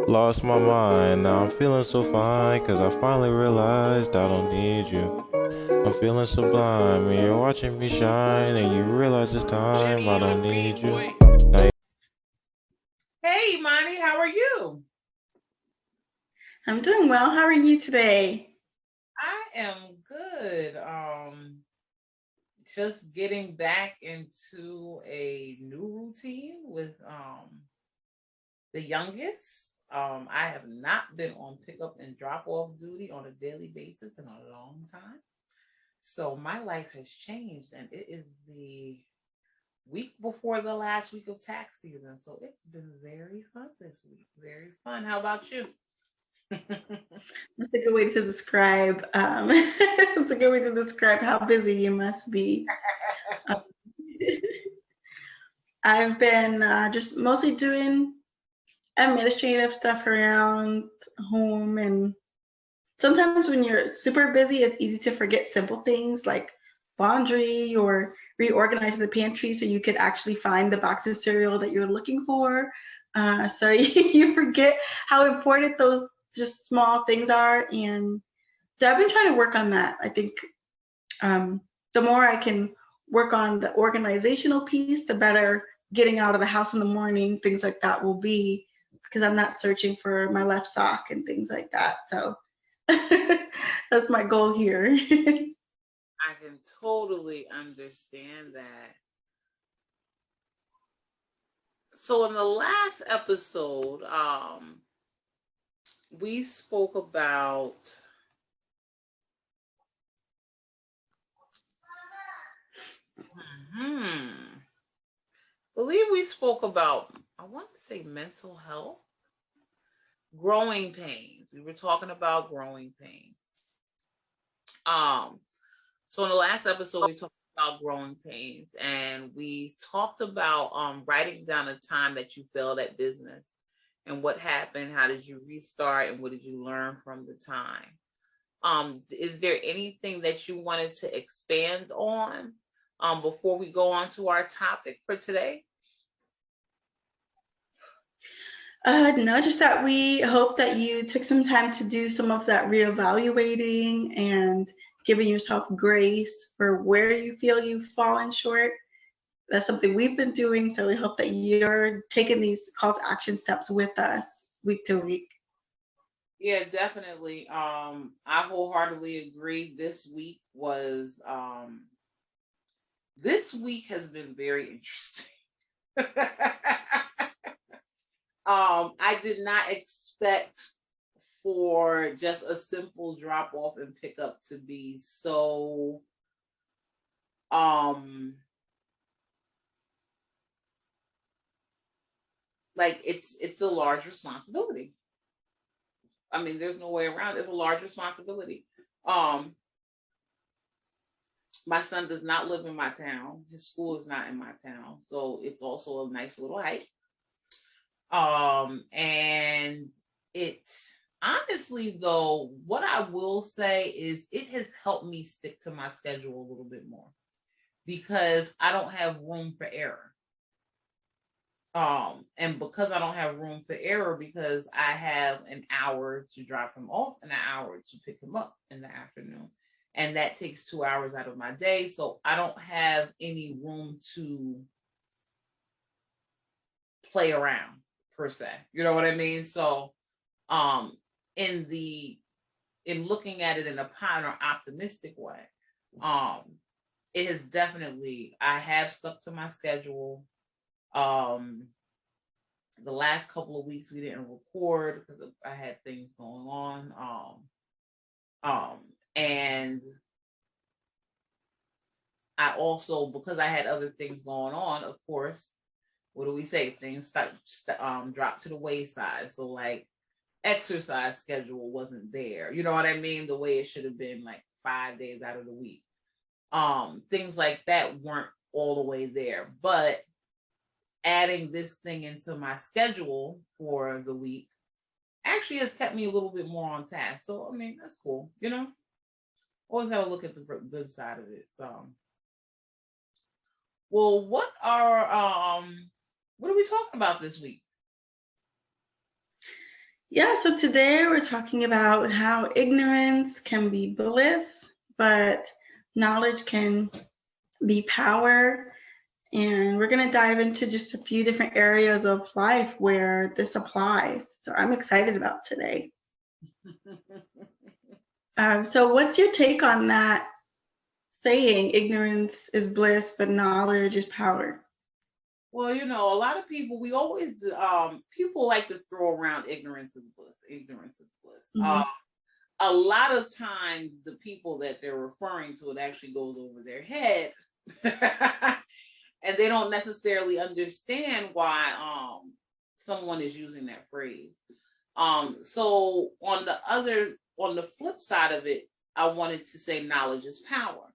Lost my mind, now I'm feeling so fine, cause I finally realized I don't need you. I'm feeling sublime, and you're watching me shine, and you realize it's time I don't need you. Now Hey, Imani, how are you? I'm doing well. How are you today? I am good. Just getting back into a new routine with the youngest. I have not been on pickup and drop off duty on a daily basis in a long time. So my life has changed, and it is the week before the last week of tax season. So it's been very fun this week. Very fun. How about you? That's a good way to describe. That's a good way to describe how busy you must be. Um, I've been just mostly doing administrative stuff around home, and sometimes when you're super busy, it's easy to forget simple things like laundry or reorganize the pantry so you could actually find the box of cereal that you're looking for. So you forget how important those just small things are. And so I've been trying to work on that. I think um, the more I can work on the organizational piece, the better getting out of the house in the morning, things like that will be, because I'm not searching for my left sock and things like that. So that's my goal here. I can totally understand that. So in the last episode, we spoke about hmm, believe we spoke about, I want to say, mental health, growing pains. We were talking about growing pains. Um, so in the last episode, we talked about growing pains, and we talked about writing down a time that you failed at business and what happened, how did you restart, and what did you learn from the time. Is there anything that you wanted to expand on before we go on to our topic for today? No, just that we hope that you took some time to do some of that reevaluating and giving yourself grace for where you feel you've fallen short. That's something we've been doing. So we hope that you're taking these call to action steps with us week to week. Yeah, definitely. I wholeheartedly agree. This week has been very interesting. I did not expect for just a simple drop off and pick up to be so um like it's a large responsibility. I mean, there's no way around it. It's a large responsibility. Um, my son does not live in my town. His school is not in my town, so it's also a nice little hike. And it honestly, though, what I will say is it has helped me stick to my schedule a little bit more because I don't have room for error. And because I don't have room for error, because I have an hour to drop him off and an hour to pick him up in the afternoon, and that takes 2 hours out of my day, so I don't have any room to play around per se, you know what I mean? So um in the in looking at it in a kind of optimistic way, um it has definitely, I have stuck to my schedule. um the last couple of weeks we didn't record because I had things going on. Um, and I also, because I had other things going on, of course, what do we say? Things dropped to the wayside. So like exercise schedule wasn't there. You know what I mean? The way it should have been, like 5 days out of the week. Things like that weren't all the way there. But adding this thing into my schedule for the week actually has kept me a little bit more on task. So I mean, that's cool. Always got to look at the good side of it. So, well, what are we talking about this week? Yeah, so today we're talking about how ignorance can be bliss, but knowledge can be power. And we're going to dive into just a few different areas of life where this applies. So I'm excited about today. So what's your take on that saying, ignorance is bliss, but knowledge is power? Well, a lot of people, we always, people like to throw around ignorance is bliss. Ignorance is bliss. Mm-hmm. A lot of times, the people that they're referring to, it actually goes over their head, and they don't necessarily understand why someone is using that phrase. So on the flip side of it, I wanted to say knowledge is power.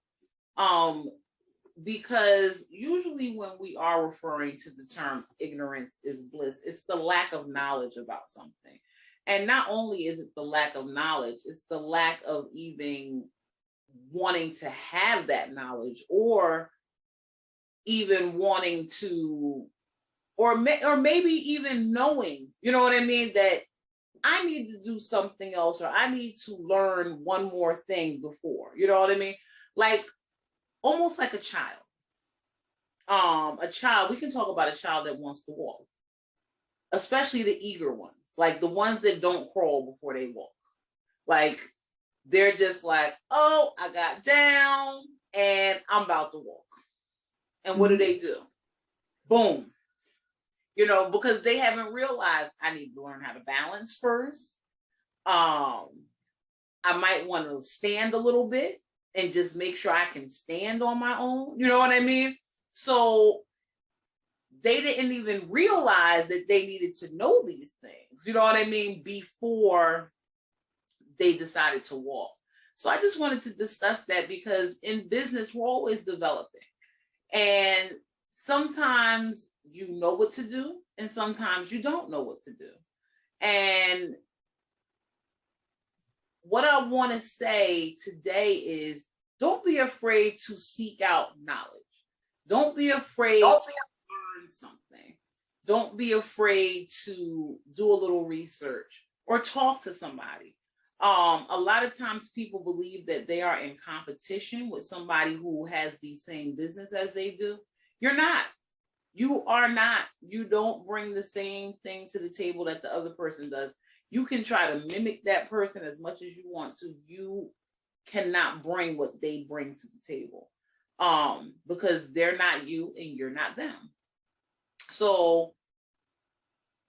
Because usually when we are referring to the term ignorance is bliss, it's the lack of knowledge about something. And not only is it the lack of knowledge, it's the lack of even wanting to have that knowledge, or even wanting to, or maybe even knowing, you know what I mean, that I need to do something else, or I need to learn one more thing before, you know what I mean? Like, almost like a child. We can talk about a child that wants to walk, especially the eager ones, like the ones that don't crawl before they walk. Like, they're just like, oh, I got down and I'm about to walk. And what do? Boom. Because they haven't realized I need to learn how to balance first. I might want to stand a little bit and just make sure I can stand on my own. You know what I mean? So they didn't even realize that they needed to know these things, you know what I mean, before they decided to walk. So I just wanted to discuss that, because in business, we're always developing. And sometimes you know what to do, and sometimes you don't know what to do. And what I want to say today is, don't be afraid to seek out knowledge. Don't be afraid to learn something. Don't be afraid to do a little research or talk to somebody. A lot of times people believe that they are in competition with somebody who has the same business as they do. You're not. You are not. You don't bring the same thing to the table that the other person does. You can try to mimic that person as much as you want to. You cannot bring what they bring to the table, because they're not you and you're not them. So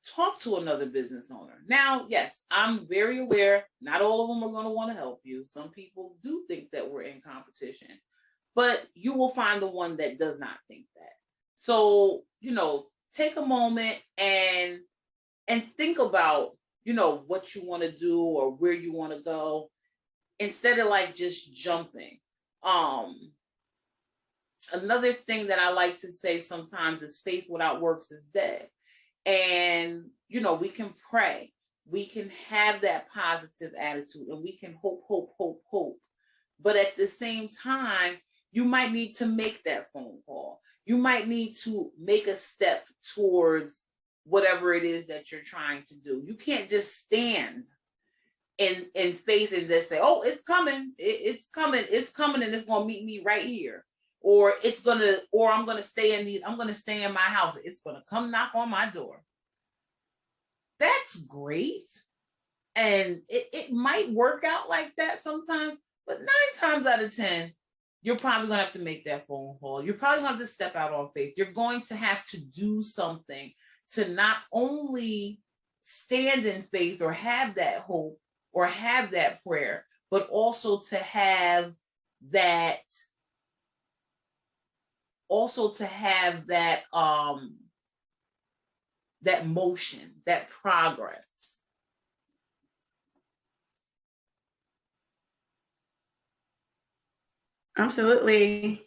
talk to another business owner. Now, yes, I'm very aware not all of them are going to want to help you. Some people do think that we're in competition, but you will find the one that does not think that. So, take a moment and think about, what you want to do or where you want to go, instead of like just jumping. Another thing that I like to say sometimes is faith without works is dead. And, we can pray. We can have that positive attitude, and we can hope. But at the same time, you might need to make that phone call. You might need to make a step towards whatever it is that you're trying to do. You can't just stand in faith and just say, oh, it's coming, and it's going to meet me right here. Or I'm going to stay in my house. It's going to come knock on my door. That's great. And it might work out like that sometimes, but 9 times out of 10, you're probably going to have to make that phone call. You're probably going to have to step out on faith. You're going to have to do something to not only stand in faith or have that hope or have that prayer, but also to have that that motion, that progress. Absolutely.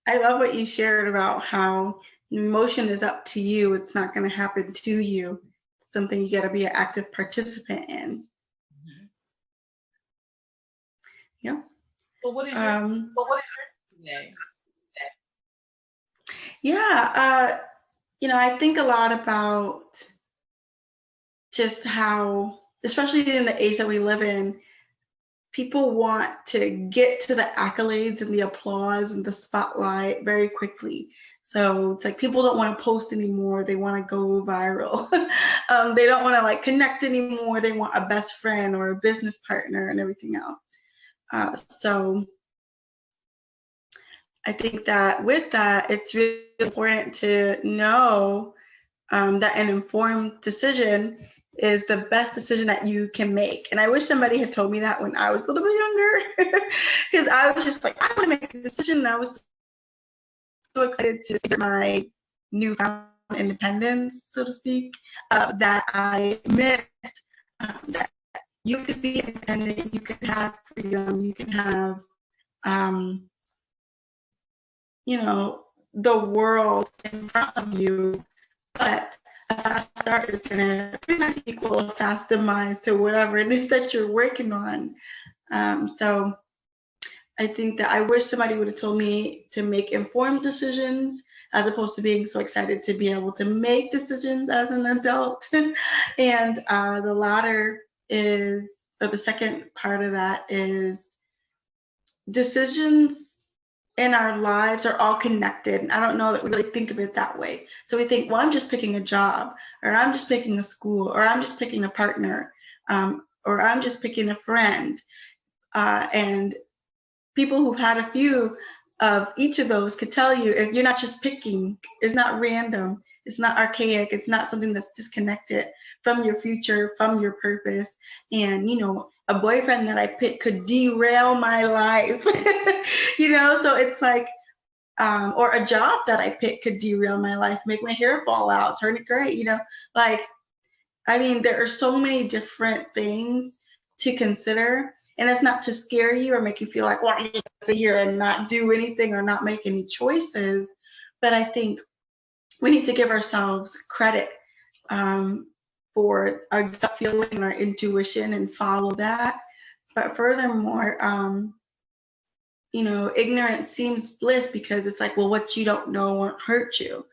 I love what you shared about how motion is up to you. It's not going to happen to you. It's something you got to be an active participant in. Mm-hmm. Yeah. So what is your today? Yeah. I think a lot about just how especially in the age that we live in, people want to get to the accolades and the applause and the spotlight very quickly. So it's like people don't want to post anymore. They want to go viral. They don't want to like connect anymore. They want a best friend or a business partner and everything else. So I think that with that, it's really important to know that an informed decision is the best decision that you can make. And I wish somebody had told me that when I was a little bit younger, because I was just like, I want to make a decision. And I was so excited to see my newfound independence, so to speak, that I missed that you could be independent, you can have freedom, you can have, you know, the world in front of you, but a fast start is going to pretty much equal a fast demise to whatever it is that you're working on. So I think that I wish somebody would have told me to make informed decisions as opposed to being so excited to be able to make decisions as an adult. And the latter is, or the second part of that is, decisions in our lives are all connected. And I don't know that we really think of it that way. So we think, well, I'm just picking a job, or I'm just picking a school, or I'm just picking a partner, or I'm just picking a friend. And people who've had a few of each of those could tell you is you're not just picking, it's not random, it's not archaic, it's not something that's disconnected from your future, from your purpose. And, you know, a boyfriend that I picked could derail my life, you know, so it's like, or a job that I picked could derail my life, make my hair fall out, turn it gray, you know, like, I mean, there are so many different things to consider. And it's not to scare you or make you feel like, well, I'm just sit here and not do anything or not make any choices. But I think we need to give ourselves credit for our gut feeling and our intuition and follow that. But furthermore, you know, ignorance seems bliss, because it's like, well, what you don't know won't hurt you.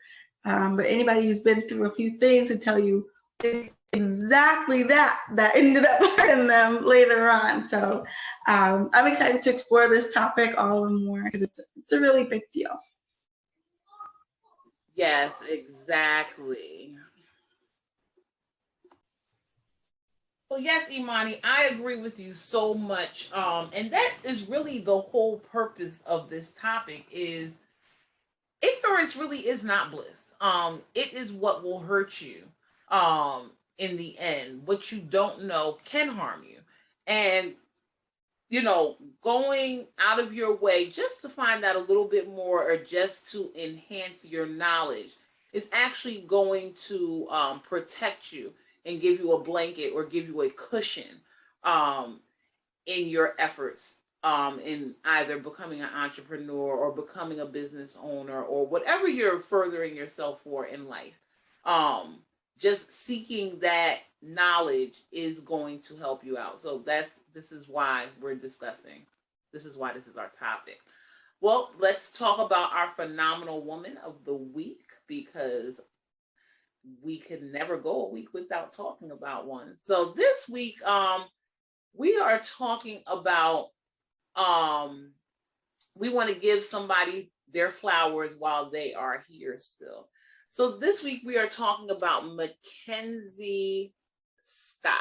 But anybody who's been through a few things will tell you it's exactly that ended up hurting them later on. So I'm excited to explore this topic all and more, because it's a really big deal. Yes, exactly. So yes, Imani, I agree with you so much. And that is really the whole purpose of this topic is ignorance really is not bliss. It is what will hurt you. In the end, what you don't know can harm you. And you know, going out of your way just to find out a little bit more or just to enhance your knowledge is actually going to protect you and give you a blanket or give you a cushion um, in your efforts in either becoming an entrepreneur or becoming a business owner or whatever you're furthering yourself for in life. Um, just seeking that knowledge is going to help you out. So this is why we're discussing. This is why this is our topic. Well, let's talk about our phenomenal woman of the week, because we can never go a week without talking about one. So this week, we are talking about um we want to give somebody their flowers while they are here still. So this week we are talking about McKenzie Scott.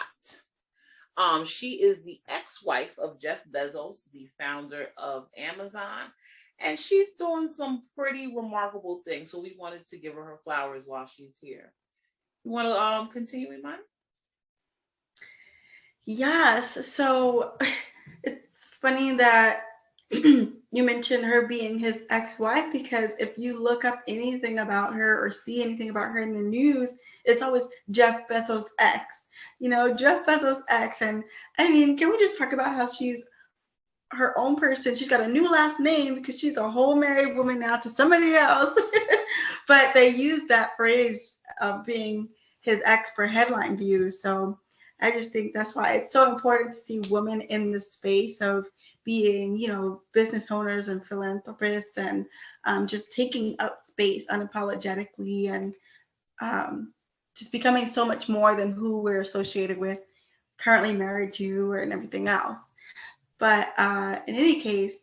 She is the ex-wife of Jeff Bezos, the founder of Amazon, and she's doing some pretty remarkable things. So we wanted to give her flowers while she's here. You want to continue, Iman? Yes, so it's funny that you mentioned her being his ex-wife, because if you look up anything about her or see anything about her in the news, it's always Jeff Bezos' ex. You know, Jeff Bezos' ex. And I mean, can we just talk about how she's her own person? She's got a new last name because she's a whole married woman now to somebody else. But they use that phrase of being his ex for headline views. So I just think that's why it's so important to see women in the space of being, you know, business owners and philanthropists, and just taking up space unapologetically, and just becoming so much more than who we're associated with currently married to and everything else. But in any case,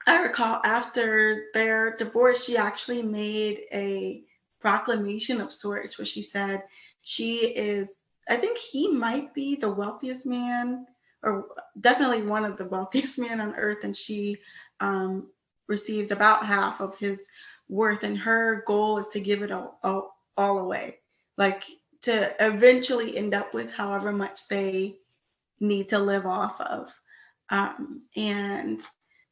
I recall after their divorce, she actually made a proclamation of sorts where she said she is, I think he might be the wealthiest man, or definitely one of the wealthiest men on earth, and she um, received about half of his worth, and her goal is to give it all away, like to eventually end up with however much they need to live off of. And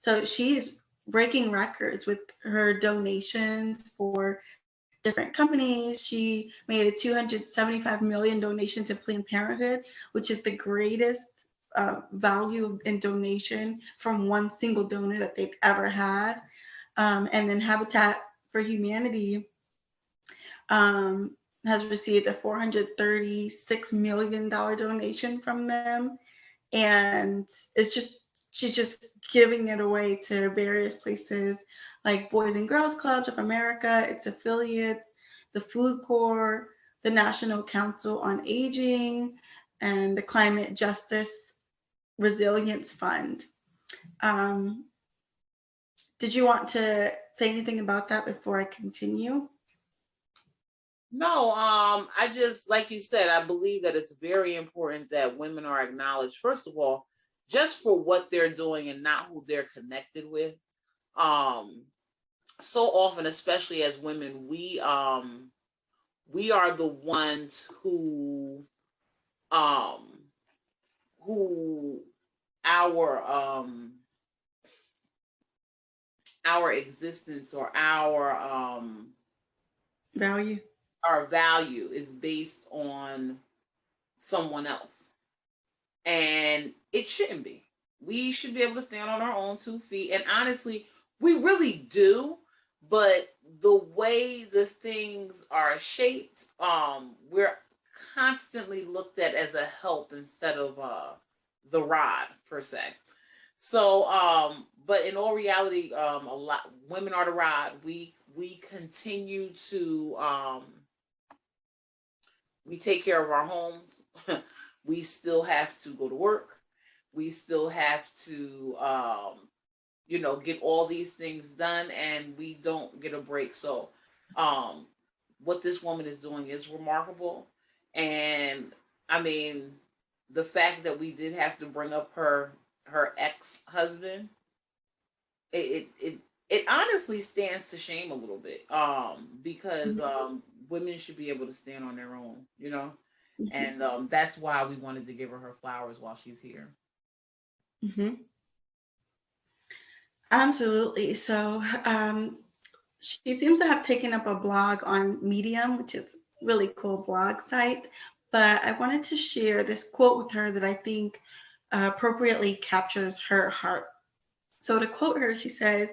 so she's breaking records with her donations for different companies. She made a 275 million donation to Planned Parenthood, which is the greatest value in donation from one single donor that they've ever had. And then Habitat for Humanity has received a $436 million donation from them. And it's just, she's just giving it away to various places like Boys and Girls Clubs of America, its affiliates, the Food Corps, the National Council on Aging, and the Climate Justice Resilience Fund. Um, did you want to say anything about that before I continue? No, I just, like you said, I believe that it's very important that women are acknowledged, first of all, just for what they're doing and not who they're connected with. So often, especially as women, we are the ones who our existence or Value. our value is based on someone else. And it shouldn't be. We should be able to stand on our own 2 feet. And honestly, we really do. But the way the things are shaped, we're constantly looked at as a help instead of the rod per se. So, but in all reality, a lot women are the rod. We continue to we take care of our homes. We still have to go to work. We still have to, get all these things done, and we don't get a break. So, what this woman is doing is remarkable. And I mean, the fact that we did have to bring up her ex husband, it honestly stands to shame a little bit. Because women should be able to stand on their own, and that's why we wanted to give her flowers while she's here. Mm-hmm. Absolutely. So she seems to have taken up a blog on Medium, which is a really cool blog site. But I wanted to share this quote with her that I think appropriately captures her heart. So to quote her, she says,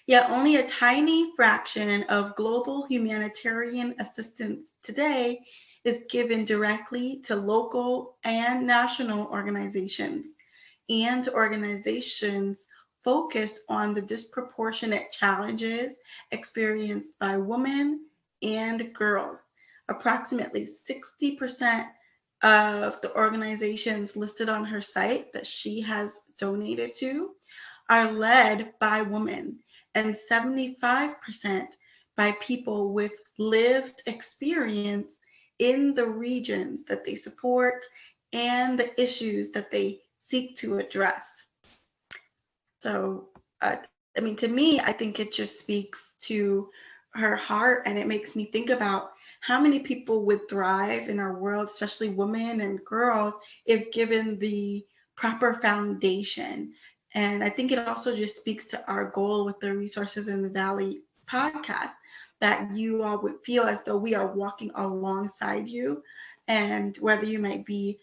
"Yet only a tiny fraction of global humanitarian assistance today is given directly to local and national organizations and organizations focused on the disproportionate challenges experienced by women and girls. Approximately 60% of the organizations listed on her site that she has donated to are led by women, and 75% by people with lived experience in the regions that they support and the issues that they seek to address." So, I mean, to me, I think it just speaks to her heart, and it makes me think about how many people would thrive in our world, especially women and girls, if given the proper foundation. And I think it also just speaks to our goal with the Resources in the Valley podcast, that you all would feel as though we are walking alongside you. And whether you might be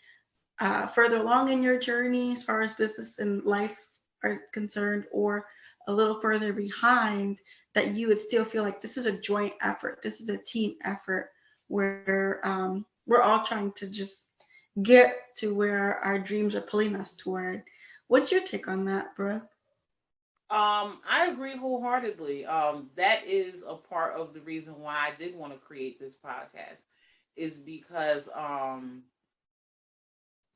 further along in your journey as far as business and life are concerned, or a little further behind, that you would still feel like this is a joint effort. This is a team effort where we're all trying to just get to where our dreams are pulling us toward. What's your take on that, Brooke? I agree wholeheartedly. That is a part of the reason why I did want to create this podcast, is because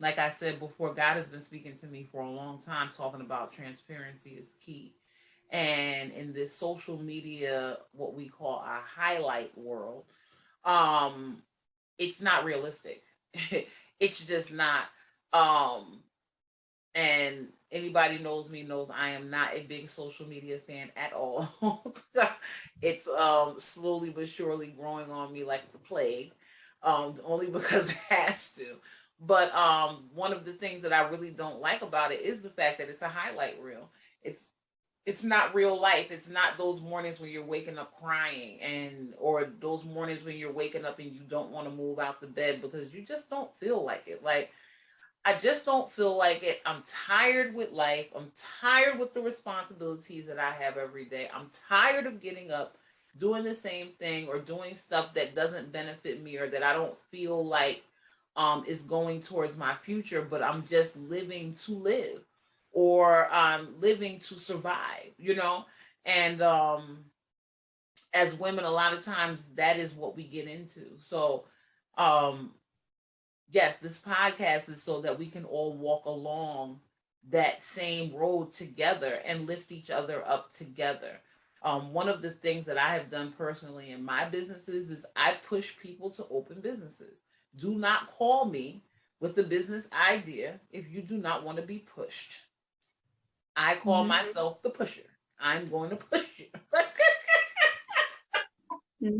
like I said before, God has been speaking to me for a long time, talking about transparency is key. And in this social media, what we call a highlight world, um, it's not realistic. It's just not. Um, and anybody knows me knows I am not a big social media fan at all. It's slowly but surely growing on me like the plague, only because it has to. But one of the things that I really don't like about it is the fact that it's a highlight reel. It's it's not real life. It's not those mornings when you're waking up crying, and or those mornings when you're waking up and you don't want to move out the bed because you just don't feel like it. Like, I just don't feel like it. I'm tired with life. I'm tired with the responsibilities that I have every day. I'm tired of getting up, doing the same thing, or doing stuff that doesn't benefit me or that I don't feel like is going towards my future, but I'm just living to live, or I'm living to survive, you know? And as women, a lot of times that is what we get into. So um yes, this podcast is so that we can all walk along that same road together and lift each other up together. One of the things that I have done personally in my businesses is I push people to open businesses. Do not call me with a business idea if you do not want to be pushed. I call Mhm. myself the pusher. I'm going to push you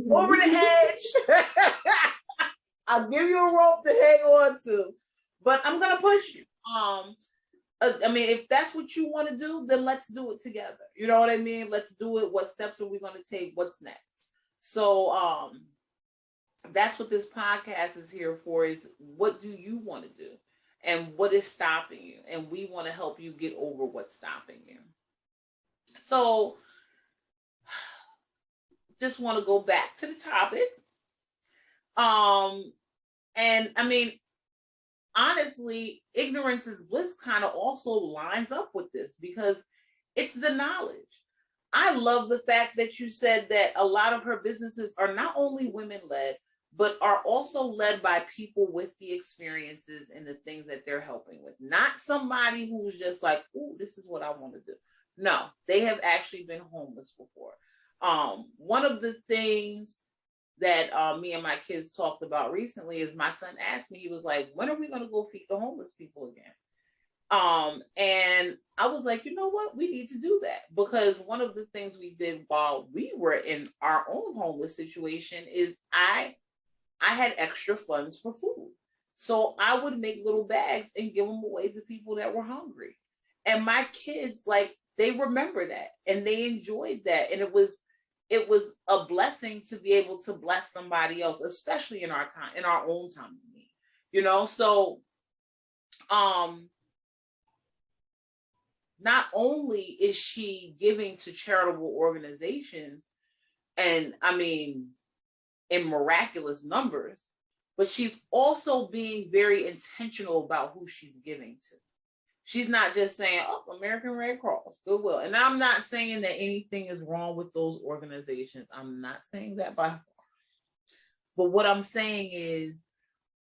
over the Mhm. edge. I'll give you a rope to hang on to, but I'm gonna push you. I mean, if that's what you want to do, then let's do it together. You know what I mean? Let's do it. What steps are we going to take? What's next? So, that's what this podcast is here for: is what do you want to do, and what is stopping you, and we want to help you get over what's stopping you. So, just want to go back to the topic. Um, and I mean, honestly, ignorance is bliss kind of also lines up with this because it's the knowledge. I love the fact that you said that a lot of her businesses are not only women led, but are also led by people with the experiences and the things that they're helping with. Not somebody who's just like, "Oh, this is what I want to do." No, they have actually been homeless before. One of the things that me and my kids talked about recently is my son asked me, he was like, "When are we going to go feed the homeless people again?" And I was like, you know what? We need to do that, because one of the things we did while we were in our own homeless situation is I had extra funds for food. So I would make little bags and give them away to people that were hungry. And my kids, like, they remember that and they enjoyed that. And it was a blessing to be able to bless somebody else, especially in our time, in our own time of need. You know, so um not only is she giving to charitable organizations, and I mean in miraculous numbers, but she's also being very intentional about who she's giving to. She's not just saying, "Oh, American Red Cross, Goodwill." And I'm not saying that anything is wrong with those organizations. I'm not saying that by far. But what I'm saying is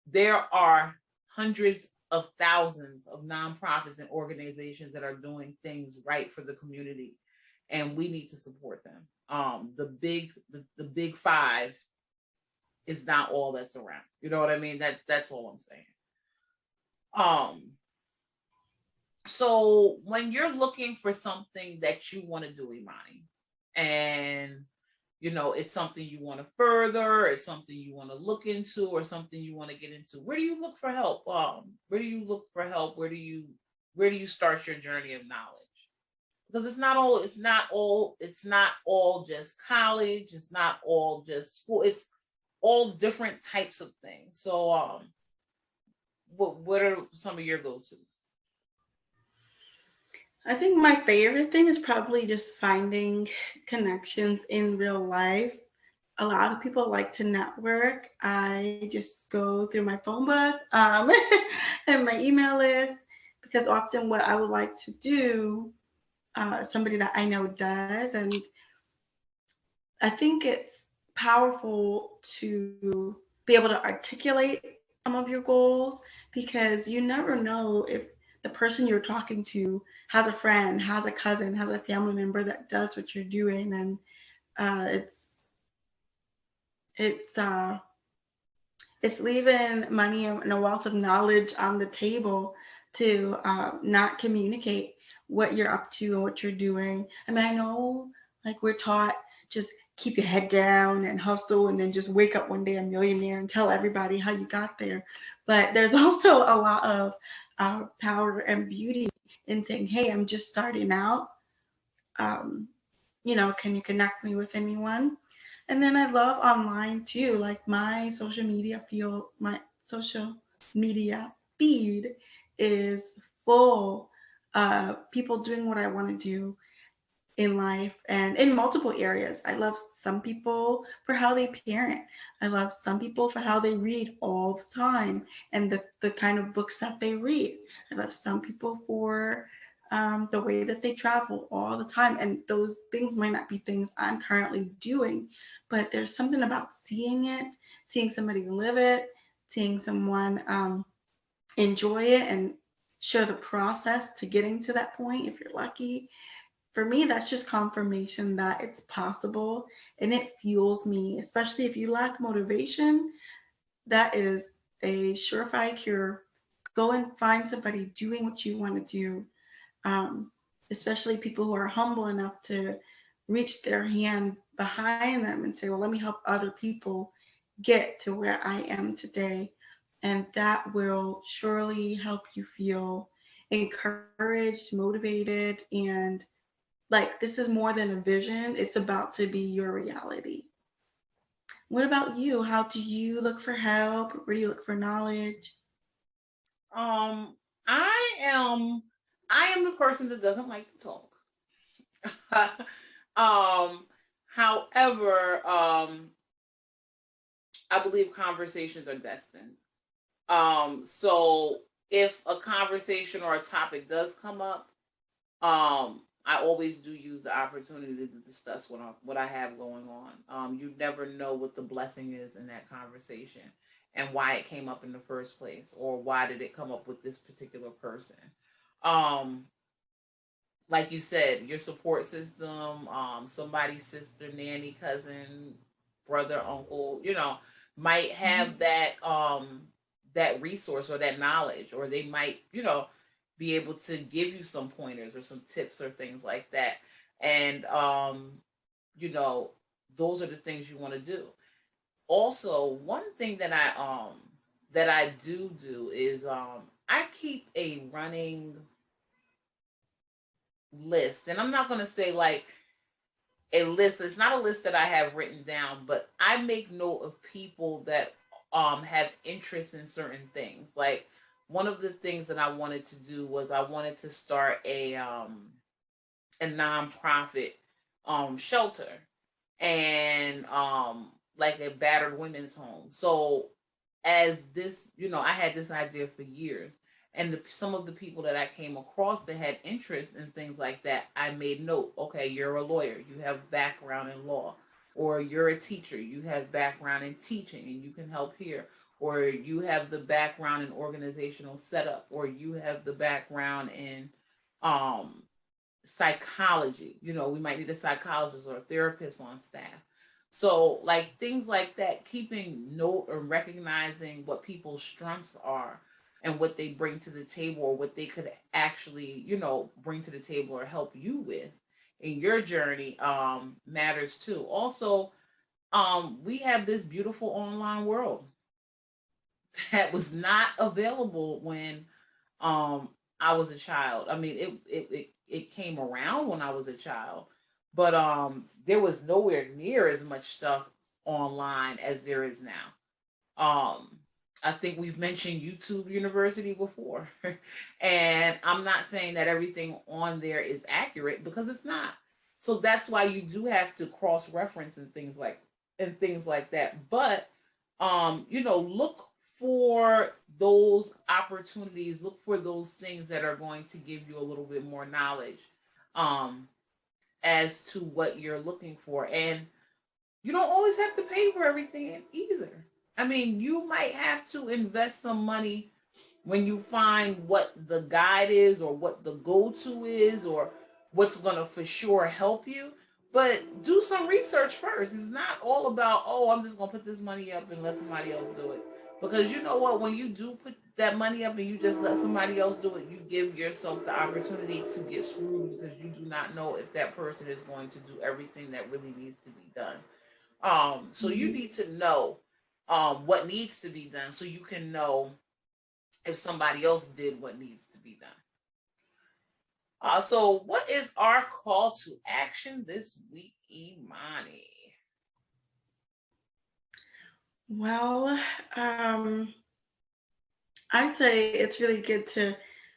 there are hundreds of thousands of nonprofits and organizations that are doing things right for the community, and we need to support them. The big five is not all that's around. You know what I mean? That's all I'm saying. Um, so when you're looking for something that you want to do, Imani, and it's something you want to further, it's something you want to look into, or something you want to get into, where do you look for help? Where do you start your journey of knowledge? Because it's not all just college, it's not all just school, it's all different types of things. So what are some of your go-tos? I think my favorite thing is probably just finding connections in real life. A lot of people like to network. I just go through my phone book and my email list, because often what I would like to do, somebody that I know does. And I think it's powerful to be able to articulate some of your goals because you never know if the person you're talking to has a friend, has a cousin, has a family member that does what you're doing, and uh, it's it's uh, it's leaving money and a wealth of knowledge on the table to not communicate what you're up to and what you're doing. I mean, I know like we're taught just keep your head down and hustle and then just wake up one day a millionaire and tell everybody how you got there. But there's also a lot of power and beauty in saying, hey, I'm just starting out. Um, can you connect me with anyone? And then I love online too. Like my social media feed is full of people doing what I want to do in life and in multiple areas. I love some people for how they parent. I love some people for how they read all the time and the kind of books that they read. I love some people for the way that they travel all the time. And those things might not be things I'm currently doing, but there's something about seeing it, seeing somebody live it, seeing someone enjoy it and share the process to getting to that point if you're lucky. For me, that's just confirmation that it's possible and it fuels me, especially if you lack motivation. That is a surefire cure. Go and find somebody doing what you want to do, um, especially people who are humble enough to reach their hand behind them and say, well, let me help other people get to where I am today. And that will surely help you feel encouraged, motivated, and like this is more than a vision, it's about to be your reality. What about you? How do you look for help? Where do you look for knowledge? Um, I am I am the person that doesn't like to talk. um, however, I believe conversations are destined. So if a conversation or a topic does come up, I always do use the opportunity to discuss what I have going on. You never know what the blessing is in that conversation and why it came up in the first place, or why did it come up with this particular person. Um, like you said, your support system, somebody's sister, nanny, cousin, brother, uncle, might have Mhm. that resource or that knowledge, or they might, be able to give you some pointers or some tips or things like that. And you know, those are the things you want to do. Also, one thing that I do is I keep a running list. And I'm not going to say like a list. It's not a list that I have written down, but I make note of people that have interest in certain things. Like one of the things that I wanted to do was I wanted to start a nonprofit shelter, and like a battered women's home. So as this, I had this idea for years, and some of the people that I came across that had interest in things like that, I made note. Okay, you're a lawyer, you have background in law, or you're a teacher, you have background in teaching, and you can help here, or you have the background in organizational setup, or you have the background in um psychology. We might need a psychologist or a therapist on staff. So, like things like that, keeping note or recognizing what people's strengths are and what they bring to the table, or what they could actually, bring to the table or help you with in your journey, matters too. Also, we have this beautiful online world that was not available when um I was a child. I mean, it came around when I was a child, but there was nowhere near as much stuff online as there is now. I think we've mentioned YouTube University before. And I'm not saying that everything on there is accurate, because it's not. So that's why you do have to cross reference and things like that. But look for those opportunities, look for those things that are going to give you a little bit more knowledge um as to what you're looking for. And you don't always have to pay for everything either. I mean, you might have to invest some money when you find what the guide is or what the go-to is or what's going to for sure help you. But do some research first. It's not all about, oh, I'm just going to put this money up and let somebody else do it. Because you know what? When you do put that money up and you just let somebody else do it, you give yourself the opportunity to get screwed because you do not know if that person is going to do everything that really needs to be done. So you Mhm. need to know what needs to be done so you can know if somebody else did what needs to be done. So what is our call to action this week, Imani? Well, I'd say it's really good to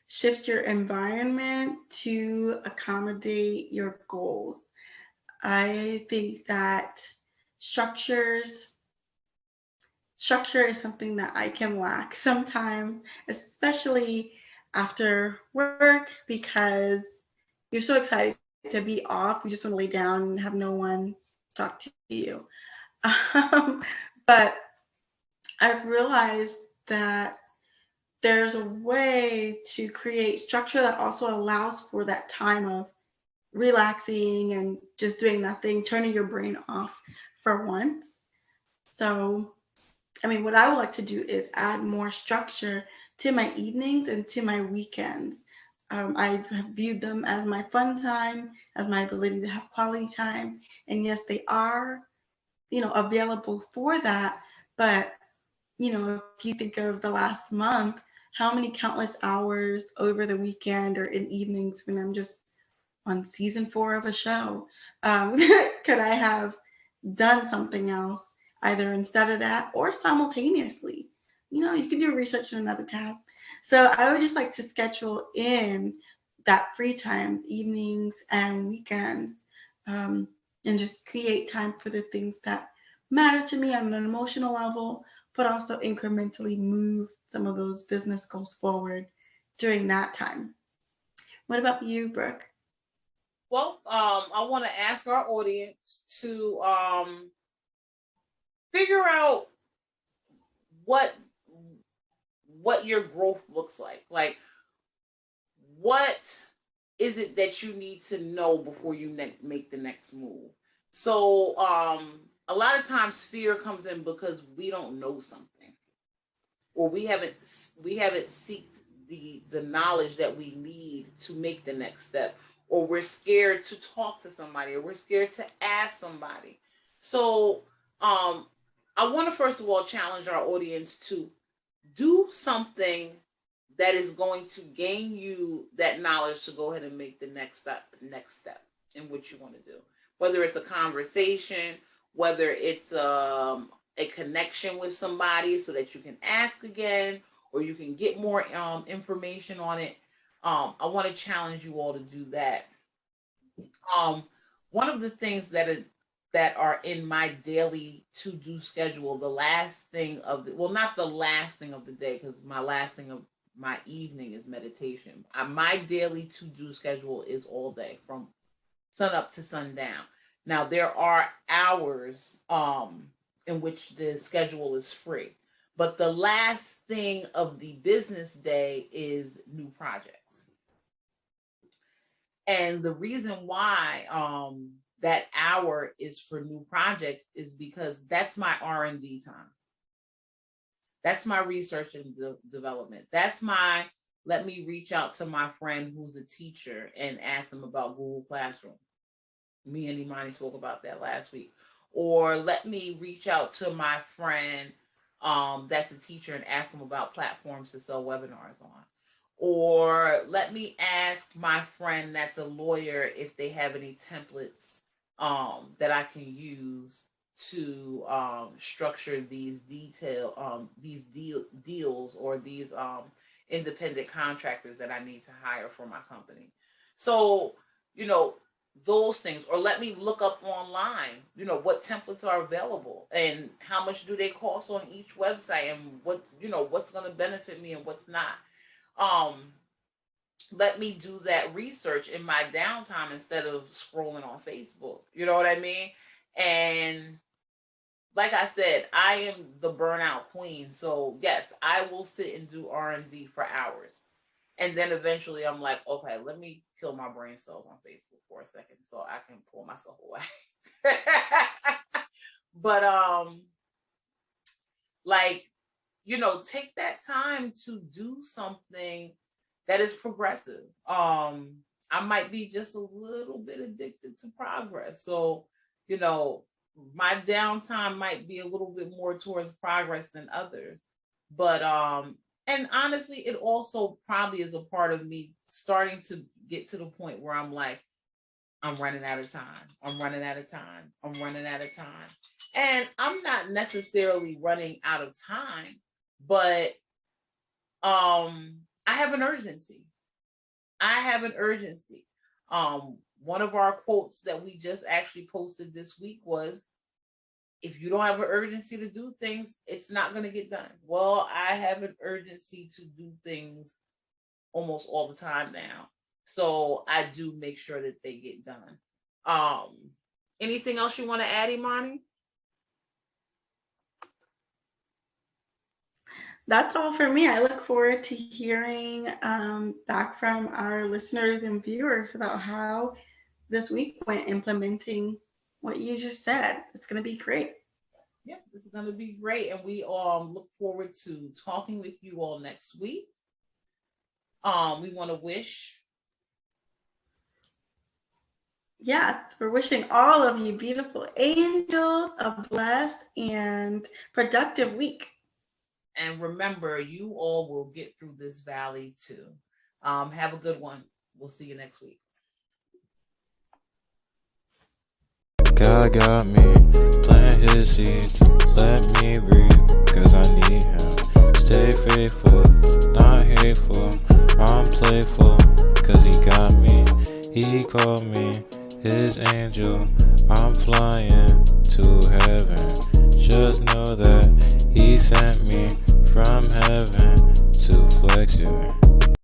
shift your environment to accommodate your goals. I think that structures structure is something that I can lack sometimes, especially after work because you're so excited to be off. You just want to lay down and have no one talk to you. Um, but I've realized that there's a way to create structure that also allows for that time of relaxing and just doing nothing, turning your brain off for once. So, I mean, what I would like to do is add more structure to my evenings and to my weekends. I have viewed them as my fun time, as my ability to have quality time. And yes, they are, available for that. But, if you think of the last month, how many countless hours over the weekend or in evenings when I'm just on season 4 of a show, could I have done something else either instead of that or simultaneously? You can do research in another tab. So I would just like to schedule in that free time, evenings and weekends, um, and just create time for the things that matter to me on an emotional level, but also incrementally move some of those business goals forward during that time. What about you, Brooke? Well, I want to ask our audience to figure out what what your growth looks like. Like, what is it that you need to know before you make the next move? So, a lot of times fear comes in because we don't know something, or we haven't seeked the knowledge that we need to make the next step, or we're scared to talk to somebody, or we're scared to ask somebody. So, um, I want to first of all challenge our audience to do something that is going to gain you that knowledge to go ahead and make the next step in what you want to do. Whether it's a conversation, whether it's a connection with somebody so that you can ask again or you can get more information on it. I want to challenge you all to do that. Um, One of the things that are in my daily to do schedule, the last thing of the well, not the last thing of the day, because my last thing of my evening is meditation. My daily to do schedule is all day from sun up to sundown. Now there are hours in which the schedule is free, but the last thing of the business day is new projects. And the reason why that hour is for new projects is because that's my R&D time. That's my research and development. That's my let me reach out to my friend who's a teacher and ask them about Google Classroom. Me and Imani spoke about that last week. Or let me reach out to my friend that's a teacher and ask them about platforms to sell webinars on. Or let me ask my friend that's a lawyer if they have any templates that I can use to structure these deals or these independent contractors that I need to hire for my company. So, you know, those things. Or let me look up online, what templates are available and how much do they cost on each website and what's going to benefit me and what's not. um Let me do that research in my downtime instead of scrolling on Facebook. You know what I mean? And like I said, I am the burnout queen. So yes, I will sit and do R&D for hours. And then eventually I'm like, okay, let me kill my brain cells on Facebook for a second so I can pull myself away. But like, you know, take that time to do something that is progressive. I might be just a little bit addicted to progress. So, you know, my downtime might be a little bit more towards progress than others. But and honestly, it also probably is a part of me starting to get to the point where I'm like, I'm running out of time. I'm running out of time. I'm running out of time. And I'm not necessarily running out of time, but I have an urgency. I have an urgency. One of our quotes that we just actually posted this week was, if you don't have an urgency to do things, it's not going to get done. Well, I have an urgency to do things almost all the time now. So I do make sure that they get done. Anything else you want to add, Imani? That's all for me. I look forward to hearing back from our listeners and viewers about how this week went implementing what you just said. It's going to be great. Yeah, it's going to be great. And we look forward to talking with you all next week. We want to wish. Yeah, we're wishing all of you beautiful angels a blessed and productive week. And remember, you all will get through this valley too. Have a good one. We'll see you next week. God got me, plant his seeds, let me breathe, cause I need him. Stay faithful, not hateful, I'm playful, cause he got me. He called me his angel, I'm flying to heaven.